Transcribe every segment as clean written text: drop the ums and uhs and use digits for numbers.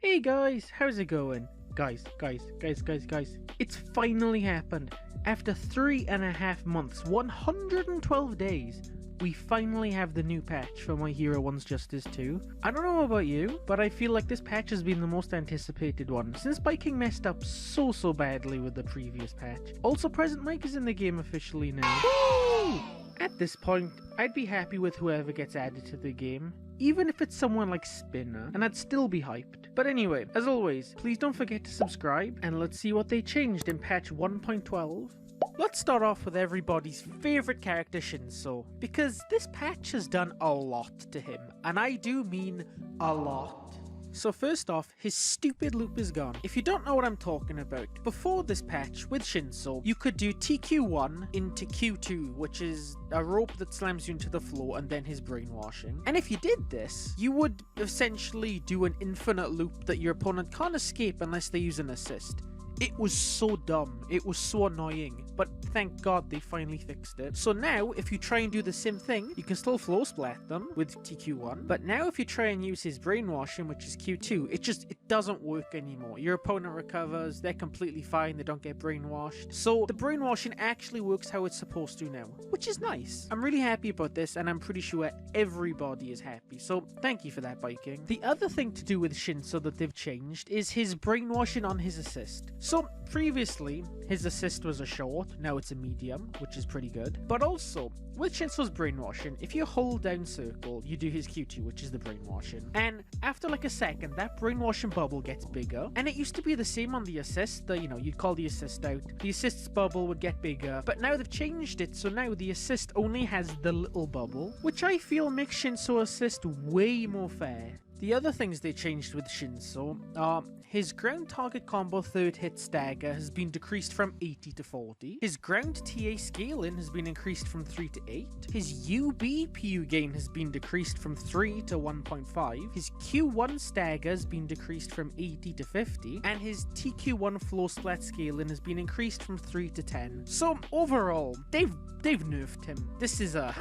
Hey guys, how's it going? Guys, it's finally happened. After 3.5 months, 112 days, we finally have the new patch for My Hero 1's Justice 2. I don't know about you, but I feel like this patch has been the most anticipated one, since biking messed up so badly with the previous patch. Also, Present Mike is in the game officially now. Woo! At this point, I'd be happy with whoever gets added to the game, even if it's someone like Spinner, and I'd still be hyped. But anyway, as always, please don't forget to subscribe, and let's see what they changed in patch 1.12. Let's start off with everybody's favourite character, Shinso, because this patch has done a lot to him, and I do mean a lot. So first off, his stupid loop is gone. If you don't know what I'm talking about, before this patch with Shinso, you could do TQ1 into Q2, which is a rope that slams you into the floor and then his brainwashing. And if you did this, you would essentially do an infinite loop that your opponent can't escape unless they use an assist. It was so dumb, it was so annoying, but thank God they finally fixed it. So now, if you try and do the same thing, you can still flow splat them with TQ1, but now if you try and use his brainwashing, which is Q2, it doesn't work anymore. Your opponent recovers, they're completely fine, they don't get brainwashed. So the brainwashing actually works how it's supposed to now, which is nice. I'm really happy about this, and I'm pretty sure everybody is happy, so thank you for that, biking. The other thing to do with Shinso that they've changed is his brainwashing on his assist. So previously, his assist was a short, now it's a medium, which is pretty good. But also, with Shinso's brainwashing, if you hold down circle, you do his Q2, which is the brainwashing. And after like a second, that brainwashing bubble gets bigger. And it used to be the same on the assist, you'd call the assist out. The assist's bubble would get bigger, but now they've changed it, so now the assist only has the little bubble, which I feel makes Shinso assist way more fair. The other things they changed with Shinso are his ground target combo third hit stagger has been decreased from 80 to 40. His ground TA scaling has been increased from 3 to 8. His UB PU gain has been decreased from 3 to 1.5. His Q1 stagger has been decreased from 80 to 50. And his TQ1 flow splat scaling has been increased from 3 to 10. So overall, they've nerfed him. This is a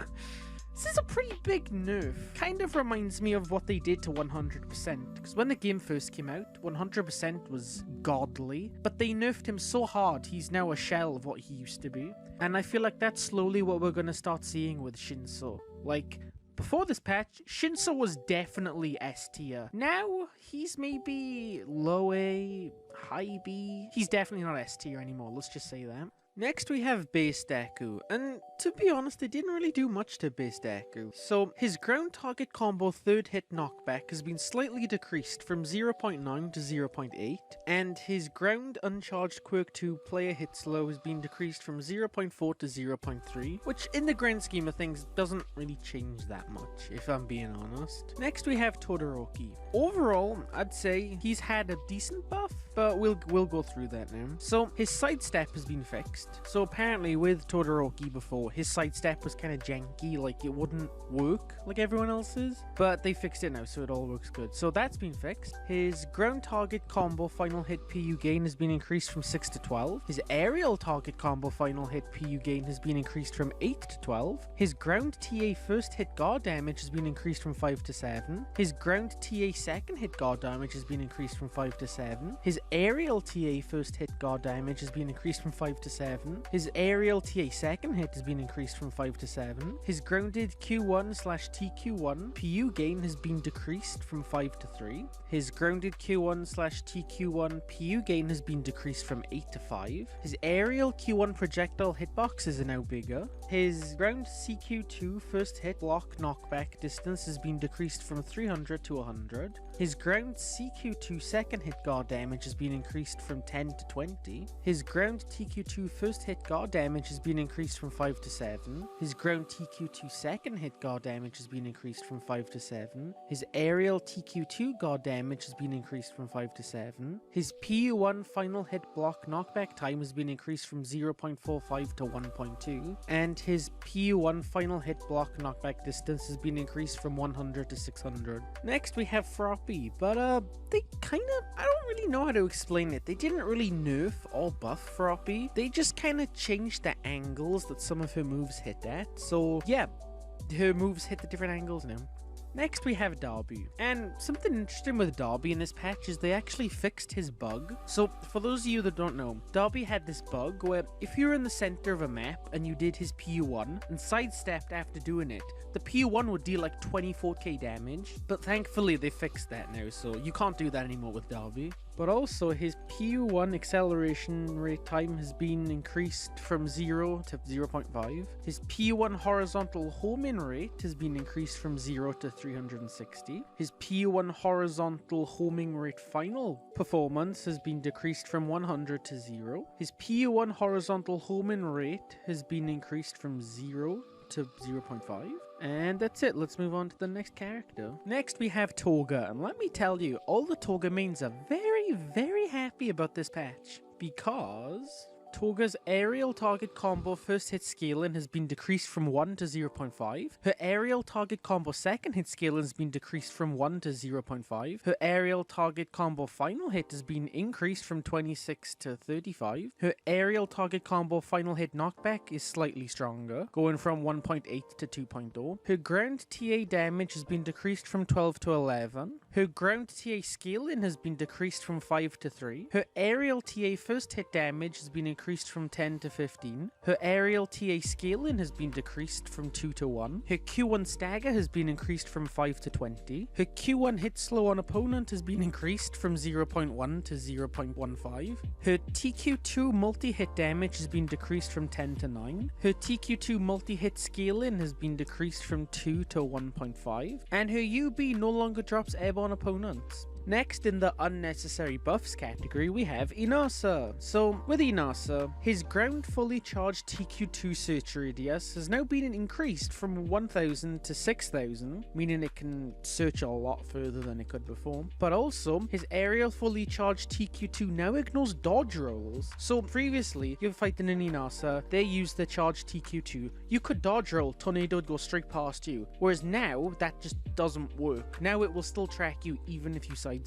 pretty big nerf. Kind of reminds me of what they did to 100%, because when the game first came out, 100% was godly, but they nerfed him so hard he's now a shell of what he used to be. And I feel like that's slowly what we're gonna start seeing with Shinso. Like, before this patch, Shinso was definitely S tier. Now, he's maybe low A, high B. He's definitely not S tier anymore, let's just say that. Next we have base Deku, and to be honest, they didn't really do much to base Deku. So his ground target combo third hit knockback has been slightly decreased from 0.9 to 0.8, and his ground uncharged quirk 2 player hit slow has been decreased from 0.4 to 0.3, which in the grand scheme of things doesn't really change that much, if I'm being honest. Next we have Todoroki. Overall, I'd say he's had a decent buff, but we'll go through that now. So his sidestep has been fixed. So apparently with Todoroki before, his sidestep was kind of janky, like it wouldn't work like everyone else's, but they fixed it now, so it all works good. So that's been fixed. His ground target combo final hit PU gain has been increased from 6 to 12. His aerial target combo final hit PU gain has been increased from 8 to 12. His ground TA first hit guard damage has been increased from 5 to 7. His ground TA second hit guard damage has been increased from 5 to 7. His aerial TA first hit guard damage has been increased from 5 to 7. His aerial TA second hit has been increased from 5 to 7. His grounded Q1/TQ1 PU gain has been decreased from 5 to 3. His grounded Q1/TQ1 PU gain has been decreased from 8 to 5. His aerial Q1 projectile hitboxes are now bigger. His ground CQ2 first hit block knockback distance has been decreased from 300 to 100. His ground CQ2 second hit guard damage has been increased from 10 to 20. His ground TQ2 first hit guard damage has been increased from 5 to 7. His ground TQ2 second hit guard damage has been increased from 5 to 7. His aerial TQ2 guard damage has been increased from 5 to 7. His PU1 final hit block knockback time has been increased from 0.45 to 1.2. And his PU1 final hit block knockback distance has been increased from 100 to 600. Next we have Froppy, but they I don't really know how to explain it. They didn't really nerf or buff Froppy. They just kind of changed the angles that some of her moves hit at. So yeah, her moves hit the different angles now. Next we have Darby, and something interesting with Darby in this patch is they actually fixed his bug. So for those of you that don't know, Darby had this bug where if you're in the center of a map and you did his PU1 and sidestepped after doing it, the PU1 would deal like 24k damage, but thankfully they fixed that now, so you can't do that anymore with Darby. But also his PU1 acceleration rate time has been increased from 0 to 0.5. His PU1 horizontal homing rate has been increased from 0 to 360. His PU1 horizontal homing rate final performance has been decreased from 100 to 0. His PU1 horizontal homing rate has been increased from 0 to 0.5. And that's it, let's move on to the next character. Next we have Toga, and let me tell you, all the Toga mains are very happy about this patch, because Toga's aerial target combo first hit scaling has been decreased from 1 to 0.5. Her aerial target combo second hit scaling has been decreased from 1 to 0.5. Her aerial target combo final hit has been increased from 26 to 35. Her aerial target combo final hit knockback is slightly stronger, going from 1.8 to 2.0. Her ground TA damage has been decreased from 12 to 11. Her ground TA scaling has been decreased from 5 to 3. Her aerial TA first hit damage has been increased from 10 to 15. Her aerial TA scaling has been decreased from 2 to 1. Her Q1 stagger has been increased from 5 to 20. Her Q1 hit slow on opponent has been increased from 0.1 to 0.15. Her TQ2 multi-hit damage has been decreased from 10 to 9. Her TQ2 multi-hit scaling has been decreased from 2 to 1.5. And her UB no longer drops airborne opponents. Next in the unnecessary buffs category, we have Inasa. So with Inasa, his ground fully charged TQ2 search radius has now been increased from 1000 to 6000, meaning it can search a lot further than it could before. But also, his aerial fully charged TQ2 now ignores dodge rolls. So previously, you're fighting in Inasa, they used the charged TQ2. You could dodge roll, tornado would go straight past you. Whereas now, that just doesn't work. Now it will still track you even if you sidestep.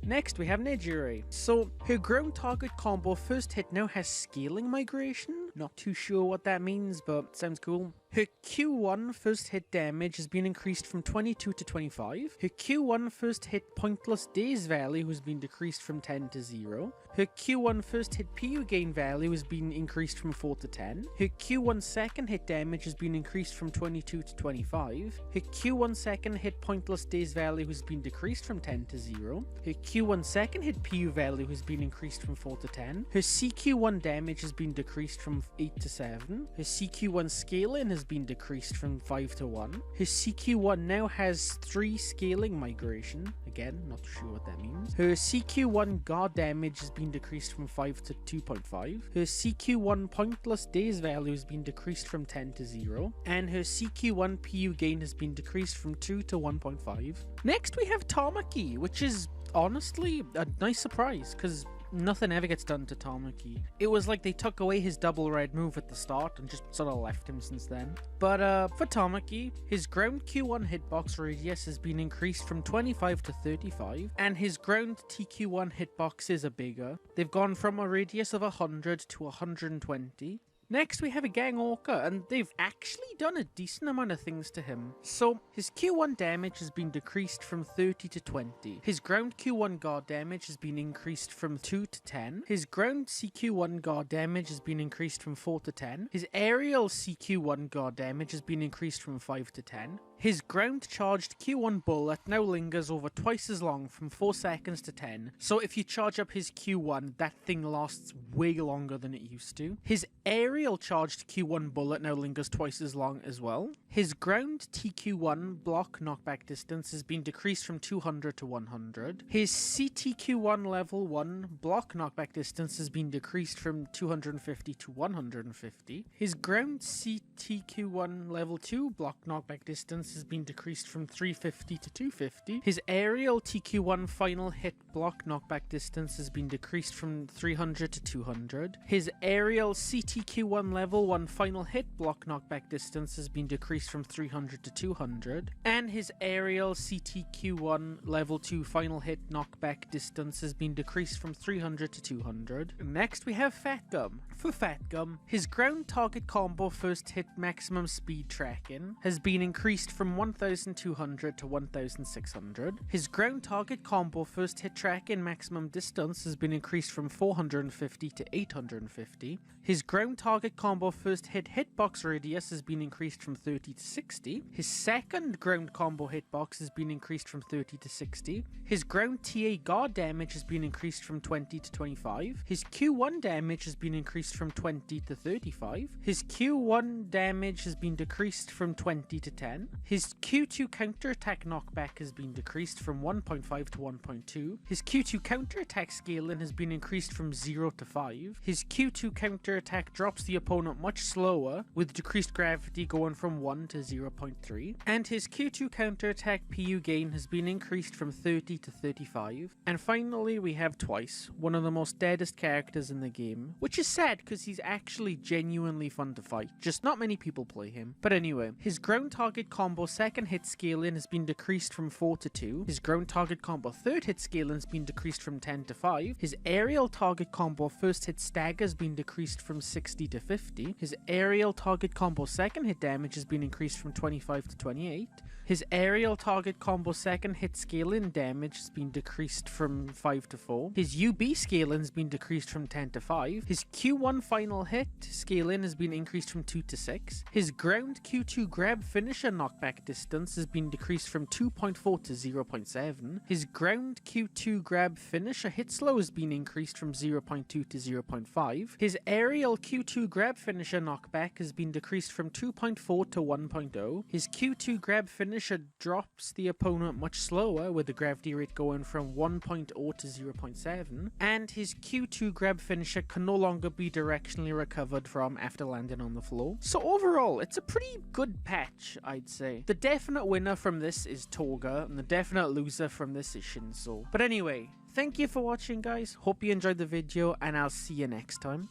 Next, we have Nejire. So, her ground target combo first hit now has scaling migration. Not too sure what that means, but sounds cool. Her Q1 first hit damage has been increased from 22 to 25. Her Q1 first hit pointless days value has been decreased from 10 to 0. Her Q1 first hit PU gain value has been increased from 4 to 10. Her Q1 second hit damage has been increased from 22 to 25. Her Q1 second hit pointless days value has been decreased from 10 to 0. Her Q1 second hit PU value has been increased from 4 to 10. Her CQ1 damage has been decreased from 8 to 7. Her CQ1 scaling has been decreased from 5 to 1. His CQ1 now has 3 scaling migration. Again, not sure what that means. Her CQ1 guard damage has been decreased from 5 to 2.5. Her CQ1 pointless days value has been decreased from 10 to 0. And her CQ1 PU gain has been decreased from 2 to 1.5. Next we have Tamaki, which is honestly a nice surprise, because nothing ever gets done to Tamaki. It was like they took away his double red move at the start and just sort of left him since then. But for Tamaki, his ground Q1 hitbox radius has been increased from 25 to 35, and his ground TQ1 hitboxes are bigger. They've gone from a radius of 100 to 120. Next, we have a gang Orca, and they've actually done a decent amount of things to him. So, his Q1 damage has been decreased from 30 to 20. His ground Q1 guard damage has been increased from 2 to 10. His ground CQ1 guard damage has been increased from 4 to 10. His aerial CQ1 guard damage has been increased from 5 to 10. His ground charged Q1 bullet now lingers over twice as long, from 4 seconds to 10. So if you charge up his Q1, that thing lasts way longer than it used to. His aerial charged Q1 bullet now lingers twice as long as well. His ground TQ1 block knockback distance has been decreased from 200 to 100. His CTQ1 level 1 block knockback distance has been decreased from 250 to 150. His ground CTQ1 level 2 block knockback distance has been decreased from 350 to 250. His aerial TQ1 final hit block knockback distance has been decreased from 300 to 200. His aerial CTQ1 level 1 final hit block knockback distance has been decreased from 300 to 200. And his aerial CTQ1 level 2 final hit knockback distance has been decreased from 300 to 200. Next we have Fat Gum. For Fat Gum, his ground target combo first hit maximum speed tracking has been increased from 1200 to 1600. His ground target combo first hit track in maximum distance has been increased from 450 to 850. His ground target combo first hit hitbox radius has been increased from 30 to 60. His second ground combo hitbox has been increased from 30 to 60. His ground TA guard damage has been increased from 20 to 25. His Q1 damage has been increased from 20 to 35. His Q1 damage has been decreased from 20 to 10. His Q2 counterattack knockback has been decreased from 1.5 to 1.2. His Q2 counterattack scaling has been increased from 0 to 5. His Q2 counterattack drops the opponent much slower, with decreased gravity going from 1 to 0.3. And his Q2 counterattack PU gain has been increased from 30 to 35. And finally we have Twice, one of the most deadest characters in the game, which is sad because he's actually genuinely fun to fight, just not many people play him. But anyway, his ground target combo second hit scaling has been decreased from 4 to 2. His ground target combo third hit scaling has been decreased from 10 to 5. His aerial target combo first hit stagger has been decreased from 60 to 50. His aerial target combo second hit damage has been increased from 25 to 28. His aerial target combo second hit scaling damage has been decreased from 5 to 4. His UB scaling has been decreased from 10 to 5. His Q1 final hit scaling has been increased from 2 to 6. His ground Q2 grab finisher knockback distance has been decreased from 2.4 to 0.7. His ground Q2 grab finisher hit slow has been increased from 0.2 to 0.5. His aerial Q2 grab finisher knockback has been decreased from 2.4 to 1.0. His Q2 grab finisher drops the opponent much slower, with the gravity rate going from 1.0 to 0.7. And his Q2 grab finisher can no longer be directionally recovered from after landing on the floor. So overall, it's a pretty good patch, I'd say. The definite winner from this is Toga, and the definite loser from this is Shinso. But anyway, thank you for watching, guys. Hope you enjoyed the video, and I'll see you next time.